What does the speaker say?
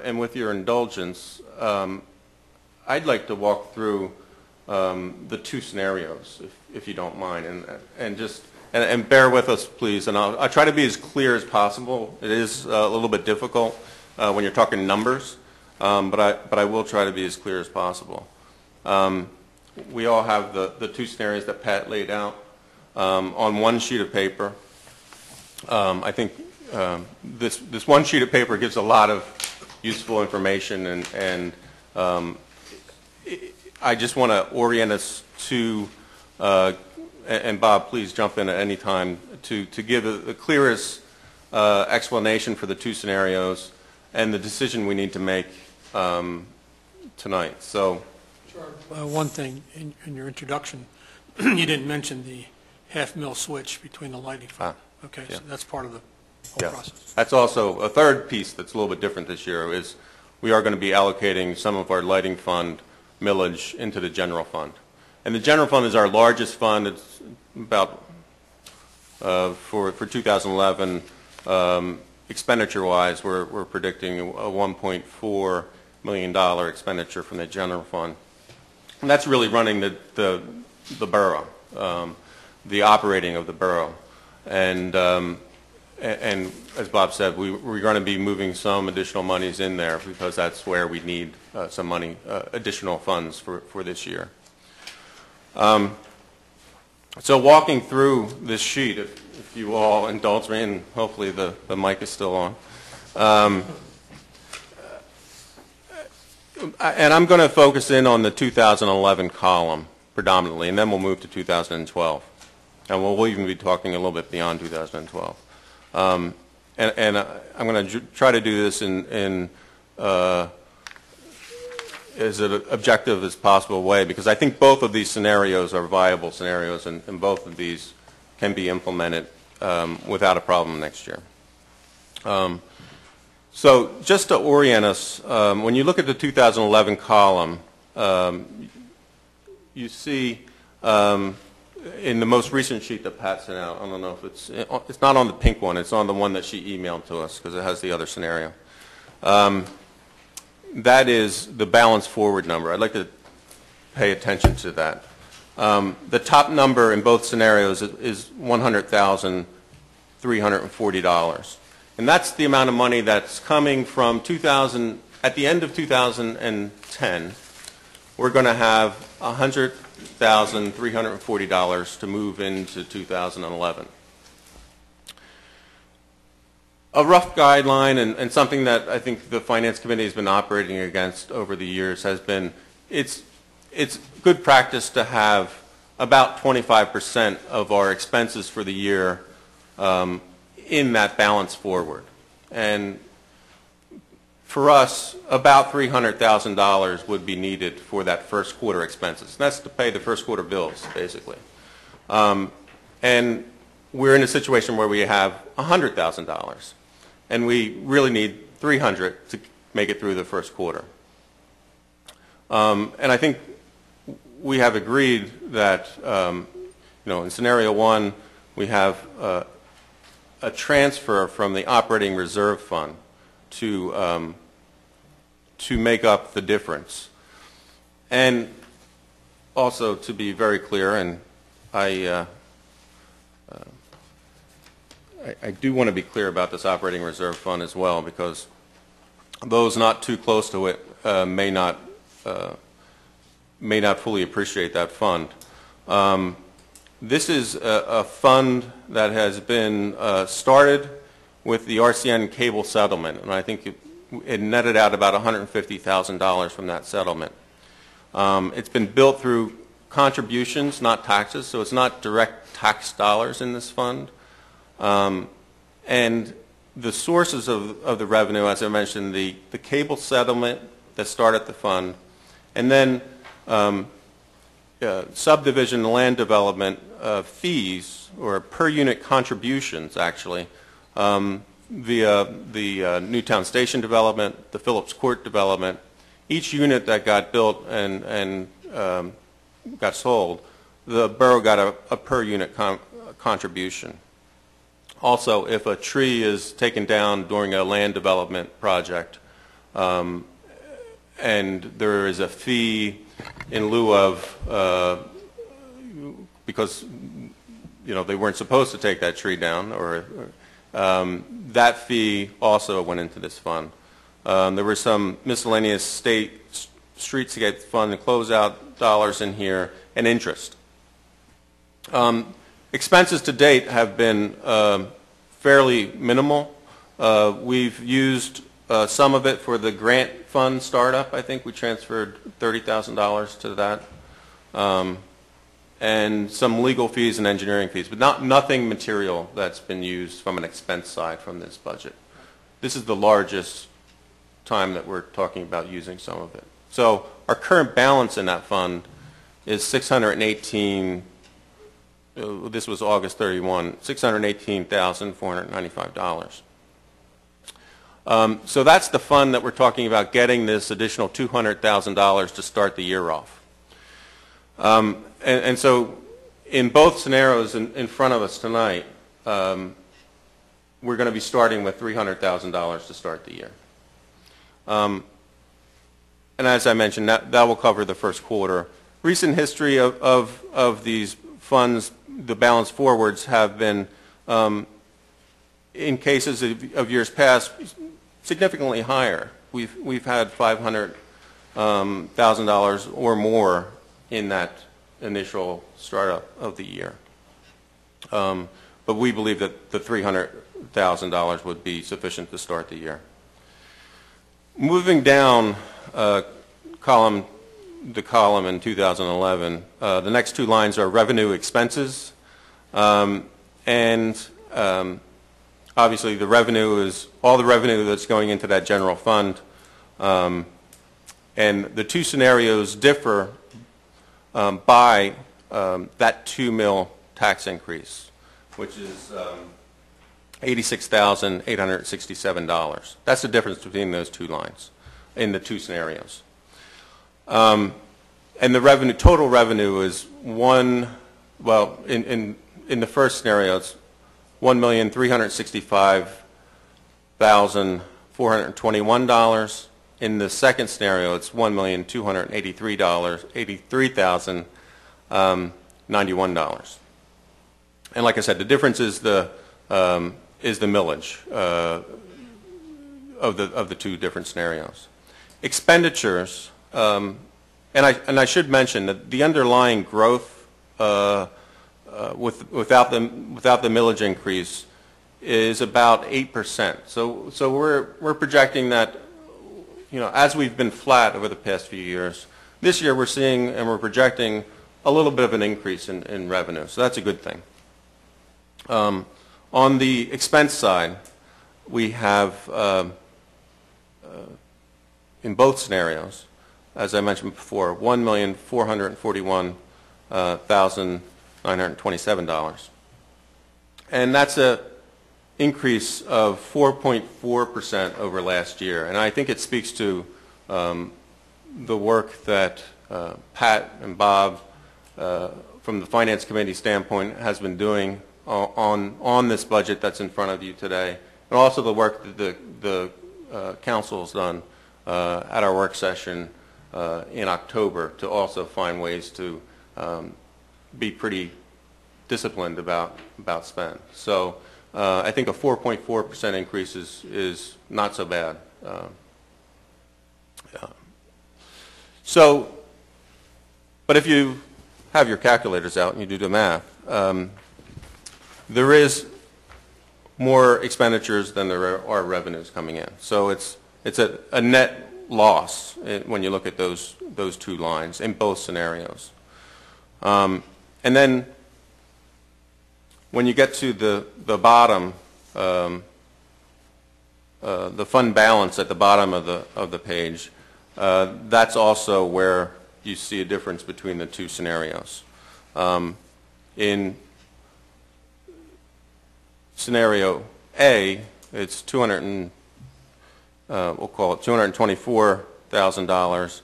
And with your indulgence, I'd like to walk through the two scenarios, if you don't mind, and bear with us, please. And I'll try to be as clear as possible. It is a little bit difficult when you're talking numbers, but I will try to be as clear as possible. We all have the two scenarios that Pat laid out on one sheet of paper. I think this one sheet of paper gives a lot of useful information, and I just want to orient us to, and Bob, please jump in at any time, to give the clearest explanation for the two scenarios and the decision we need to make tonight. So, sure. One thing in your introduction, you didn't mention the half-mil switch between the lighting fund. Okay, yeah. So that's part of the whole process. That's also a third piece that's a little bit different this year is we are going to be allocating some of our lighting fund millage into the general fund. And the general fund is our largest fund. It's about, for 2011, expenditure-wise, we're predicting a $1.4 million expenditure from the general fund. And that's really running the borough, the operating of the borough. And as Bob said, we're going to be moving some additional monies in there because that's where we need some money, additional funds for this year. So walking through this sheet, if you all indulge me, and hopefully the mic is still on. And I'm going to focus in on the 2011 column predominantly, and then we'll move to 2012. And we'll even be talking a little bit beyond 2012. And I'm going to try to do this in as an objective as possible way, because I think both of these scenarios are viable scenarios, and both of these can be implemented without a problem next year. So just to orient us, when you look at the 2011 column, you see in the most recent sheet that Pat sent out, I don't know if it's not on the pink one, it's on the one that she emailed to us because it has the other scenario. That is the balance forward number. I'd like to pay attention to that. The top number in both scenarios is $100,340. And that's the amount of money that's coming from at the end of 2010, we're going to have $100,340 to move into 2011. A rough guideline and something that I think the Finance Committee has been operating against over the years has been it's good practice to have about 25% of our expenses for the year in that balance forward. And for us, about $300,000 would be needed for that first quarter expenses. And that's to pay the first quarter bills, basically. And we're in a situation where we have $100,000, and we really need $300,000 to make it through the first quarter. And I think we have agreed that, in scenario one, we have a transfer from the operating reserve fund to make up the difference. And also, to be very clear, and I do want to be clear about this operating reserve fund as well, because those not too close to it may not fully appreciate that fund. This is a fund that has been started with the RCN cable settlement, and I think it netted out about $150,000 from that settlement. It's been built through contributions, not taxes, so it's not direct tax dollars in this fund. And the sources of the revenue, as I mentioned, the cable settlement that started the fund, and then subdivision land development fees, or per unit contributions, actually, via the Newtown Station development, the Phillips Court development. Each unit that got built and got sold, the borough got a per unit contribution. Also, if a tree is taken down during a land development project, and there is a fee in lieu of, because they weren't supposed to take that tree down, or that fee also went into this fund. There were some miscellaneous state streetscape fund and closeout dollars in here, and interest. Expenses to date have been fairly minimal. We've used some of it for the grant fund startup. I think we transferred $30,000 to that, and some legal fees and engineering fees, but nothing material that's been used from an expense side from this budget. This is the largest time that we're talking about using some of it. So our current balance in that fund is $618,000. This was August 31, $618,495. So that's the fund that we're talking about getting this additional $200,000 to start the year off. And so in both scenarios in front of us tonight, we're going to be starting with $300,000 to start the year. And as I mentioned, that will cover the first quarter. Recent history of these funds, the balance forwards, have been, in cases of years past, significantly higher. We've had $500,000 or more in that initial startup of the year. But we believe that the $300,000 would be sufficient to start the year. Moving down the column in 2011, the next two lines are revenue expenses, and obviously the revenue is all the revenue that's going into that general fund, and the two scenarios differ by that $2 million tax increase, which is $86,867. That's the difference between those two lines in the two scenarios. And the total revenue is in the first scenario, it's $1,365,421. In the second scenario, it's $1,283,091. And like I said, the difference is the millage of the two different scenarios. Expenditures, and I should mention that the underlying growth without the millage increase is about 8%. So we're projecting that, as we've been flat over the past few years, this year we're seeing and we're projecting a little bit of an increase in revenue. So that's a good thing. On the expense side, we have in both scenarios, as I mentioned before, $1,441,927. And that's an increase of 4.4% over last year. And I think it speaks to the work that Pat and Bob, from the Finance Committee standpoint, has been doing on this budget that's in front of you today, and also the work that the council's done at our work session in October to also find ways to be pretty disciplined about spend. So I think a 4.4% increase is not so bad. But if you have your calculators out and you do the math, there is more expenditures than there are revenues coming in. So it's a net loss when you look at those two lines in both scenarios. And then when you get to the bottom, the fund balance at the bottom of the page, that's also where you see a difference between the two scenarios. In scenario A, it's we'll call it $224,000,